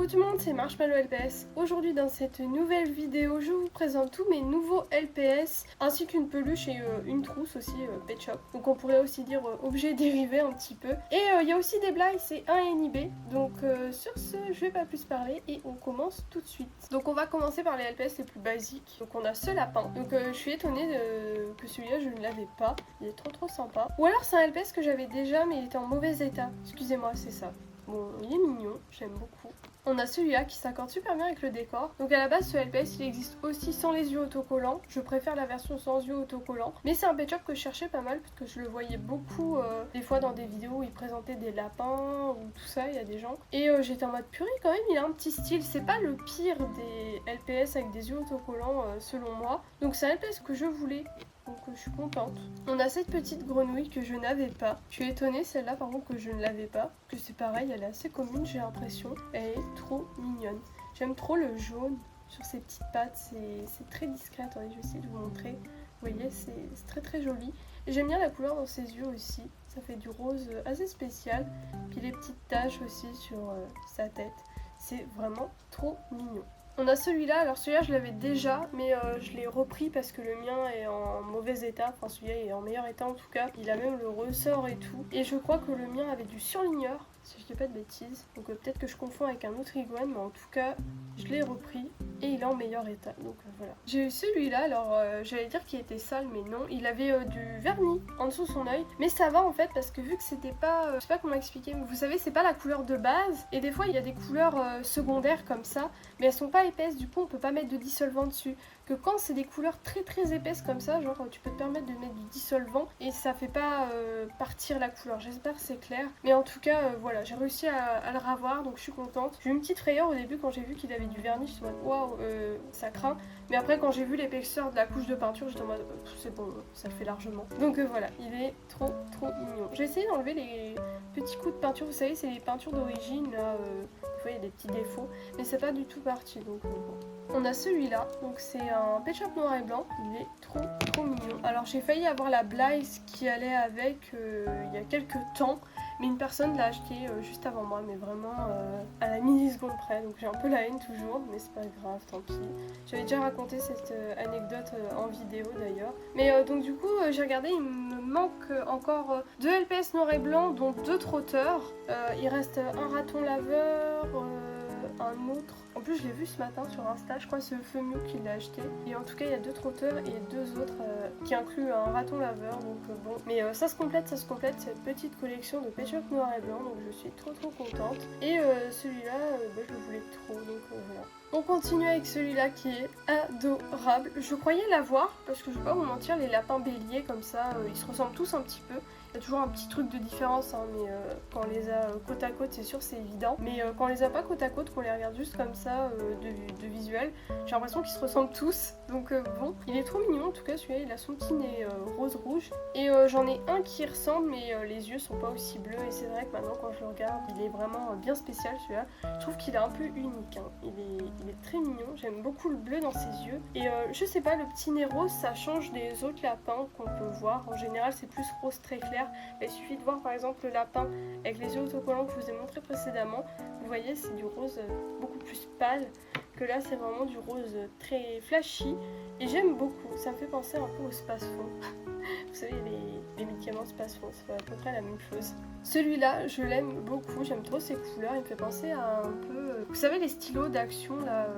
Coucou tout le monde, c'est Marshmallow LPS. Aujourd'hui dans cette nouvelle vidéo, je vous présente tous mes nouveaux LPS ainsi qu'une peluche et une trousse aussi Pet Shop. Donc on pourrait aussi dire objet dérivé un petit peu. Et il y a aussi des blagues, c'est un NIB. Donc sur ce, je vais pas plus parler et on commence tout de suite. Donc on va commencer par les LPS les plus basiques. Donc on a ce lapin. Donc je suis étonnée que celui-là je ne l'avais pas. Il est trop sympa. Ou alors c'est un LPS que j'avais déjà mais il était en mauvais état. Excusez-moi, c'est ça. Bon, il est mignon, j'aime beaucoup. On a celui-là qui s'accorde super bien avec le décor. Donc à la base, ce LPS, il existe aussi sans les yeux autocollants. Je préfère la version sans yeux autocollants. Mais c'est un Pet Shop que je cherchais pas mal parce que je le voyais beaucoup des fois dans des vidéos où il présentait des lapins ou tout ça, il y a des gens. Et j'étais en mode purée quand même, il a un petit style. C'est pas le pire des LPS avec des yeux autocollants selon moi. Donc c'est un LPS que je voulais. Donc je suis contente. On a cette petite grenouille que je n'avais pas. Je suis étonnée celle-là par contre que je ne l'avais pas. Que c'est pareil, elle est assez commune j'ai l'impression. Elle est trop mignonne. J'aime trop le jaune sur ses petites pattes. C'est très discret. Attendez, je vais essayer de vous montrer. Vous voyez, c'est très joli. Et j'aime bien la couleur dans ses yeux aussi. Ça fait du rose assez spécial. Puis les petites taches aussi sur sa tête. C'est vraiment trop mignon. On a celui-là, alors celui-là je l'avais déjà, mais je l'ai repris parce que le mien est en mauvais état, enfin celui-là est en meilleur état en tout cas, il a même le ressort et tout, et je crois que le mien avait du surligneur, si je dis pas de bêtises, donc peut-être que je confonds avec un autre iguane, mais en tout cas je l'ai repris et il est en meilleur état, donc voilà. J'ai eu celui-là, alors j'allais dire qu'il était sale, mais non, il avait du vernis en dessous de son œil, mais ça va en fait parce que vu que c'était pas, je sais pas comment expliquer, mais vous savez c'est pas la couleur de base, et des fois il y a des couleurs secondaires comme ça, mais elles sont pas épaisses, du coup on peut pas mettre de dissolvant dessus. Que quand c'est des couleurs très épaisses comme ça, genre tu peux te permettre de mettre du dissolvant et ça fait pas partir la couleur. J'espère que c'est clair. Mais en tout cas, voilà, j'ai réussi à le ravoir donc je suis contente. J'ai eu une petite frayeur au début quand j'ai vu qu'il avait du vernis, je suis en mode waouh, ça craint. Mais après quand j'ai vu l'épaisseur de la couche de peinture, j'étais en mode c'est bon, ça le fait largement. Donc voilà, il est trop mignon. J'ai essayé d'enlever les petits coups de peinture, vous savez, c'est les peintures d'origine là. Des fois il y a des petits défauts, mais c'est pas du tout parti donc bon. On a celui-là, donc c'est un Pet Shop noir et blanc, il est trop mignon. Alors j'ai failli avoir la Blaze qui allait avec il y a quelques temps, mais une personne l'a acheté juste avant moi, mais vraiment à la milliseconde près, donc j'ai un peu la haine toujours, mais c'est pas grave, tant pis. J'avais déjà raconté cette anecdote en vidéo d'ailleurs. Mais donc du coup j'ai regardé, il me manque encore 2 LPS noir et blanc, dont 2 trotteurs. Il reste un raton laveur, un autre. En plus je l'ai vu ce matin sur Insta, je crois que c'est le Feu qui l'a acheté. Et en tout cas il y a 2 trotteurs et 2 autres qui incluent un raton laveur, donc bon. Mais ça se complète cette petite collection de Pet Shop noir et blanc, donc je suis trop contente. Et celui-là, je le voulais trop, donc voilà. On continue avec celui-là qui est adorable. Je croyais l'avoir parce que je vais pas vous mentir, les lapins béliers comme ça, ils se ressemblent tous un petit peu. Il y a toujours un petit truc de différence, hein, mais quand on les a côte à côte, c'est sûr, c'est évident. Mais quand on les a pas côte à côte, qu'on les regarde juste comme ça de visuel, j'ai l'impression qu'ils se ressemblent tous. Donc bon, il est trop mignon en tout cas, celui-là, il a son petit nez rose-rouge. Et j'en ai un qui ressemble, mais les yeux sont pas aussi bleus. Et c'est vrai que maintenant, quand je le regarde, il est vraiment bien spécial celui-là. Je trouve qu'il est un peu unique, hein. Il est très mignon, j'aime beaucoup le bleu dans ses yeux. Et je sais pas, le petit nez rose, ça change des autres lapins qu'on peut voir. En général, c'est plus rose très clair. Il suffit de voir par exemple le lapin avec les yeux autocollants que je vous ai montré précédemment. Vous voyez, c'est du rose beaucoup plus pâle, que là c'est vraiment du rose très flashy. Et j'aime beaucoup, ça me fait penser un peu au Space-Fond. Vous savez, les médicaments Space-Fond, c'est à peu près la même chose. Celui-là, je l'aime beaucoup, j'aime trop ses couleurs, il me fait penser à un peu... Vous savez les stylos d'action là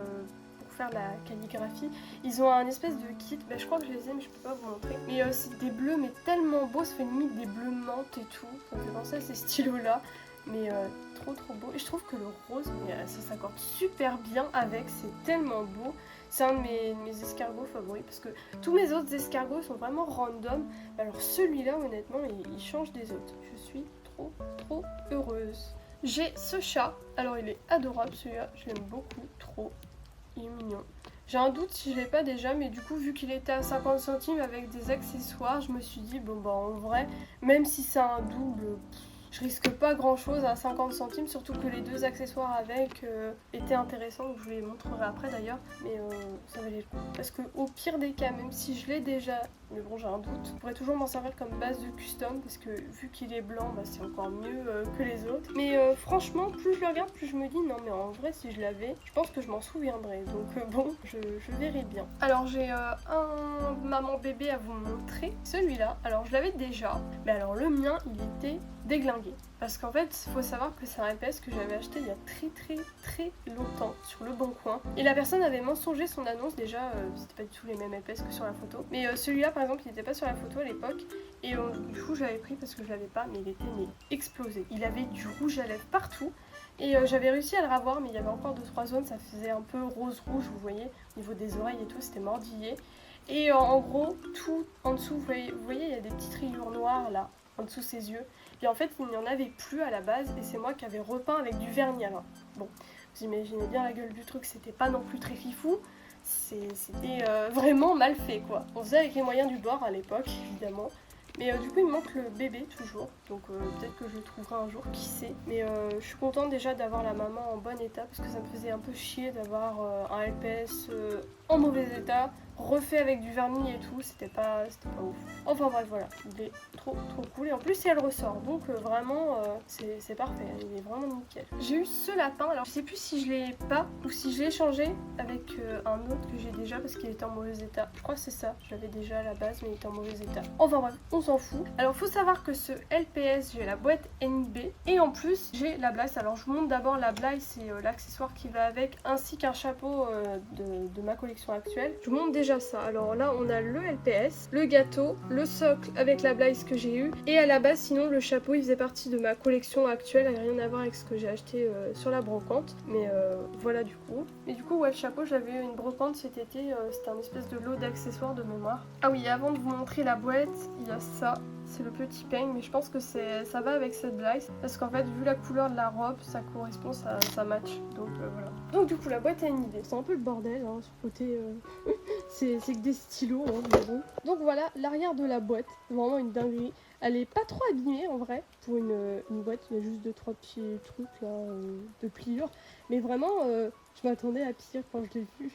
faire la calligraphie, ils ont un espèce de kit, je crois que je les ai mais je peux pas vous montrer, mais c'est des bleus mais tellement beaux, ça fait limite des bleus menthe et tout, ça me fait penser à ces stylos là, mais trop beau, et je trouve que le rose, ça s'accorde super bien avec, c'est tellement beau, c'est un de mes escargots favoris, parce que tous mes autres escargots sont vraiment random, alors celui-là honnêtement il change des autres, je suis trop heureuse. J'ai ce chat, alors il est adorable celui-là, je l'aime beaucoup, trop. Il est mignon. J'ai un doute si je l'ai pas déjà, mais du coup vu qu'il était à 50 centimes avec des accessoires, je me suis dit bon bah en vrai, même si c'est un double, je risque pas grand chose à 50 centimes, surtout que les 2 accessoires avec étaient intéressants, je vous les montrerai après d'ailleurs, mais ça valait le coup. Parce que au pire des cas, même si je l'ai déjà mais bon j'ai un doute. Je pourrais toujours m'en servir comme base de custom parce que vu qu'il est blanc, bah, c'est encore mieux que les autres. Mais franchement, plus je le regarde, plus je me dis non mais en vrai si je l'avais, je pense que je m'en souviendrais. Donc bon, je verrai bien. Alors j'ai un maman bébé à vous montrer. Celui-là, alors je l'avais déjà, mais alors le mien il était déglingué. Parce qu'en fait, il faut savoir que c'est un LPS que j'avais acheté il y a très longtemps sur le bon coin. Et la personne avait mensongé son annonce déjà, c'était pas du tout les mêmes LPS que sur la photo. Mais celui-là par exemple, il n'était pas sur la photo à l'époque. Et du coup, je l'avais pris parce que je l'avais pas, mais il était explosé. Il avait du rouge à lèvres partout. Et j'avais réussi à le ravoir, mais il y avait encore 2-3 zones, ça faisait un peu rose-rouge, vous voyez, au niveau des oreilles et tout, c'était mordillé. Et en gros, tout en dessous, vous voyez, il y a des petites rayures noires là, en dessous ses yeux. Et en fait, il n'y en avait plus à la base, et c'est moi qui avais repeint avec du vernis. Alors, bon, vous imaginez bien la gueule du truc, c'était pas non plus très fifou, c'était vraiment mal fait, quoi. On faisait avec les moyens du bord à l'époque, évidemment. Mais du coup il me manque le bébé toujours, donc peut-être que je le trouverai un jour, qui sait. Mais je suis contente déjà d'avoir la maman en bon état parce que ça me faisait un peu chier d'avoir un LPS en mauvais état, refait avec du vernis et tout, c'était pas ouf. Enfin bref voilà, il est trop cool et en plus elle ressort, donc vraiment c'est parfait, il est vraiment nickel. J'ai eu ce lapin, alors je sais plus si je l'ai pas ou si je l'ai changé avec un autre que j'ai déjà parce qu'il était en mauvais état. Je crois que c'est ça, je l'avais déjà à la base mais il était en mauvais état. Enfin bref, on s'en fout. Alors faut savoir que ce LPS, j'ai la boîte NB et en plus j'ai la Blaze. Alors je vous montre d'abord la Blaze, c'est l'accessoire qui va avec, ainsi qu'un chapeau de ma collection actuelle. Je vous montre déjà ça. Alors là on a le LPS, le gâteau, le socle avec la Blaze que j'ai eu et à la base sinon le chapeau il faisait partie de ma collection actuelle, il n'avait rien à voir avec ce que j'ai acheté sur la brocante. Mais voilà du coup. Mais du coup ouais, le chapeau j'avais eu une brocante cet été, c'était un espèce de lot d'accessoires de mémoire. Ah oui, avant de vous montrer la boîte, il y a ça, c'est le petit peigne, mais je pense que ça va avec cette Blaze parce qu'en fait vu la couleur de la robe ça correspond, ça match, donc voilà. Donc du coup la boîte a une idée, c'est un peu le bordel hein, sur le côté c'est que des stylos hein, mais bon. Donc voilà l'arrière de la boîte, vraiment une dinguerie. Elle est pas trop abîmée en vrai pour une boîte, il y a juste 2-3 petits trucs là de pliure, mais vraiment je m'attendais à pire quand je l'ai vu.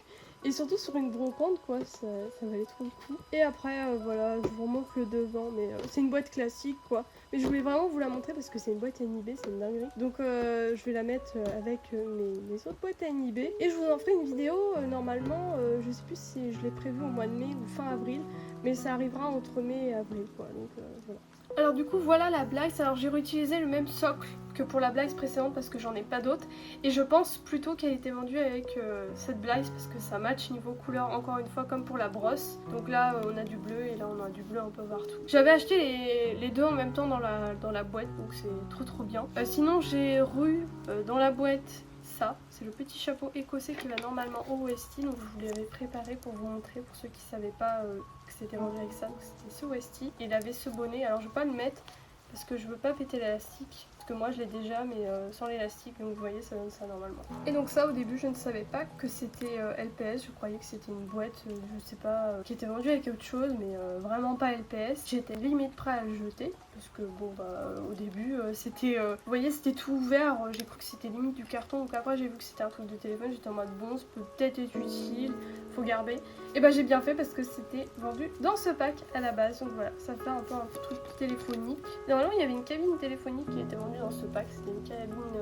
Et surtout sur une brocante quoi, ça valait trop le coup. Et après voilà, je vous remontre le devant, mais c'est une boîte classique quoi. Mais je voulais vraiment vous la montrer parce que c'est une boîte NIB, c'est une dinguerie. Donc je vais la mettre avec mes autres boîtes NIB. Et je vous en ferai une vidéo normalement, je sais plus si je l'ai prévu au mois de mai ou fin avril. Mais ça arrivera entre mai et avril quoi, donc voilà. Alors du coup voilà la Blaze, alors j'ai réutilisé le même socle que pour la Blaze précédente parce que j'en ai pas d'autres. Et je pense plutôt qu'elle était vendue avec cette Blaze parce que ça match niveau couleur encore une fois comme pour la brosse. Donc là on a du bleu et là on a du bleu un peu partout. J'avais acheté les deux en même temps dans la boîte, donc c'est trop bien. Sinon j'ai dans la boîte ça, c'est le petit chapeau écossais qui va normalement au OST, donc je vous l'avais préparé pour vous montrer pour ceux qui ne savaient pas que c'était vendu avec ça, donc c'était ce OST. Et il avait ce bonnet, alors je vais pas le mettre parce que je veux pas péter l'élastique, parce que moi je l'ai déjà mais sans l'élastique, donc vous voyez ça donne ça normalement. Et donc ça au début je ne savais pas que c'était LPS, je croyais que c'était une boîte, je sais pas, qui était vendue avec autre chose, mais vraiment pas LPS. J'étais limite prêt à le jeter, parce que bon bah au début c'était, vous voyez c'était tout ouvert, j'ai cru que c'était limite du carton, donc après j'ai vu que c'était un truc de téléphone, j'étais en mode bon ça peut peut-être être utile, faut garder. Et bah j'ai bien fait parce que c'était vendu dans ce pack à la base, donc voilà, ça fait un peu un truc téléphonique. Normalement il y avait une cabine téléphonique qui était vendue dans ce pack, c'était une cabine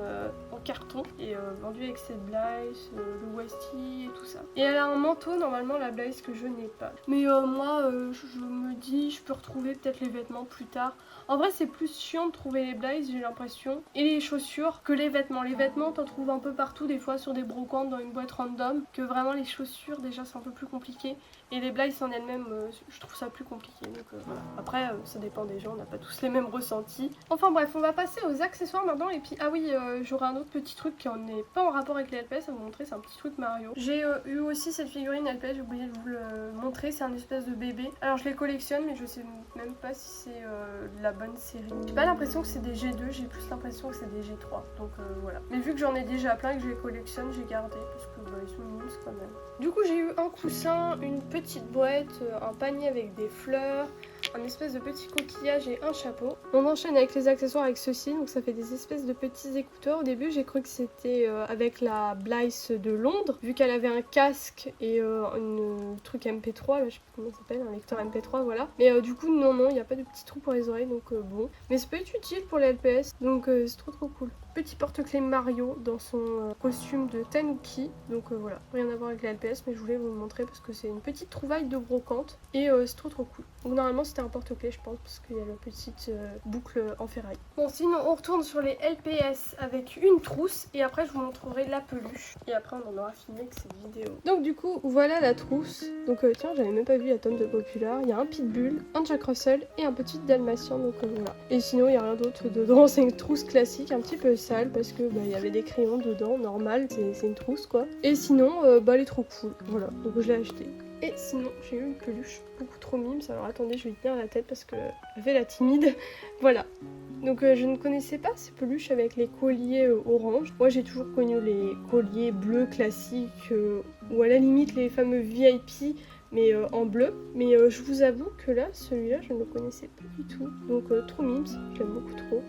en carton et vendue avec cette Blaze, le Westie et tout ça. Et elle a un manteau normalement la Blaze que je n'ai pas. Mais moi je me dis je peux retrouver peut-être les vêtements plus tard. En vrai c'est plus chiant de trouver les Blaze j'ai l'impression, et les chaussures que les vêtements. Les vêtements t'en trouves un peu partout des fois sur des brocantes dans une boîte random, que vraiment les chaussures déjà c'est un peu plus compliqué. Et les Blaze en elles-mêmes, je trouve ça plus compliqué. Donc voilà. Après, ça dépend des gens, on n'a pas tous les mêmes ressentis. Enfin bref, on va passer aux accessoires maintenant. Et puis, ah oui, j'aurai un autre petit truc qui n'est pas en rapport avec les LPS à vous montrer. C'est un petit truc Mario. J'ai eu aussi cette figurine LPS, j'ai oublié de vous le montrer. C'est un espèce de bébé. Alors je les collectionne, mais je sais même pas si c'est la bonne série. J'ai pas l'impression que c'est des G2, j'ai plus l'impression que c'est des G3. Donc voilà. Mais vu que j'en ai déjà plein et que je les collectionne, j'ai gardé. Parce que bah, ils sont mignons quand même. Du coup, j'ai eu un coussin, une petite boîte, un panier avec des fleurs, un espèce de petit coquillage et un chapeau. On enchaîne avec les accessoires avec ceci, donc ça fait des espèces de petits écouteurs. Au début j'ai cru que c'était avec la Blythe de Londres, vu qu'elle avait un casque et un truc MP3, là, je sais plus comment ça s'appelle, un lecteur MP3, voilà. Mais du coup non, il n'y a pas de petits trous pour les oreilles, donc bon. Mais ça peut être utile pour les LPS, donc c'est trop cool. Petit porte-clés Mario dans son costume de Tanuki, donc voilà, rien à voir avec les LPS, mais je voulais vous le montrer parce que c'est une petite trouvaille de brocante et c'est trop cool. Donc normalement c'était un porte-clés je pense parce qu'il y a la petite boucle en ferraille. Bon sinon on retourne sur les LPS avec une trousse et après je vous montrerai la peluche et après on en aura fini avec cette vidéo. Donc du coup voilà la trousse, donc tiens j'avais même pas vu la tonne de Popular, il y a un Pitbull, un Jack Russell et un petit Dalmatien, donc voilà. Et sinon il y a rien d'autre dedans, c'est une trousse classique un petit peu sale parce que il y avait des crayons dedans, normal, c'est une trousse quoi. Et sinon elle est trop cool, voilà, donc je l'ai acheté. Et sinon, j'ai eu une peluche beaucoup trop mimes. Alors attendez, je vais tenir la tête parce qu'elle fait la timide. Voilà. Donc je ne connaissais pas ces peluches avec les colliers orange. Moi j'ai toujours connu les colliers bleus classiques ou à la limite les fameux VIP mais en bleu. Mais je vous avoue que là, celui-là, je ne le connaissais pas du tout. Donc trop mimes, j'aime beaucoup trop.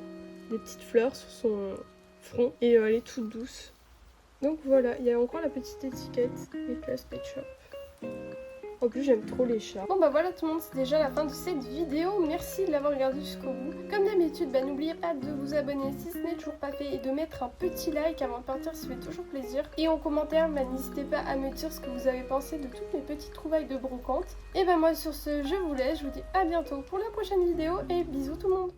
Des petites fleurs sur son front et elle est toute douce. Donc voilà, il y a encore la petite étiquette des classes Pet Shop. En plus j'aime trop les chats. Bon bah voilà tout le monde, c'est déjà la fin de cette vidéo. Merci de l'avoir regardé jusqu'au bout. Comme d'habitude, n'oubliez pas de vous abonner si ce n'est toujours pas fait et de mettre un petit like avant de partir, ça fait toujours plaisir. Et en commentaire, n'hésitez pas à me dire ce que vous avez pensé de toutes mes petites trouvailles de brocante. Et moi sur ce, je vous laisse, je vous dis à bientôt pour la prochaine vidéo et bisous tout le monde.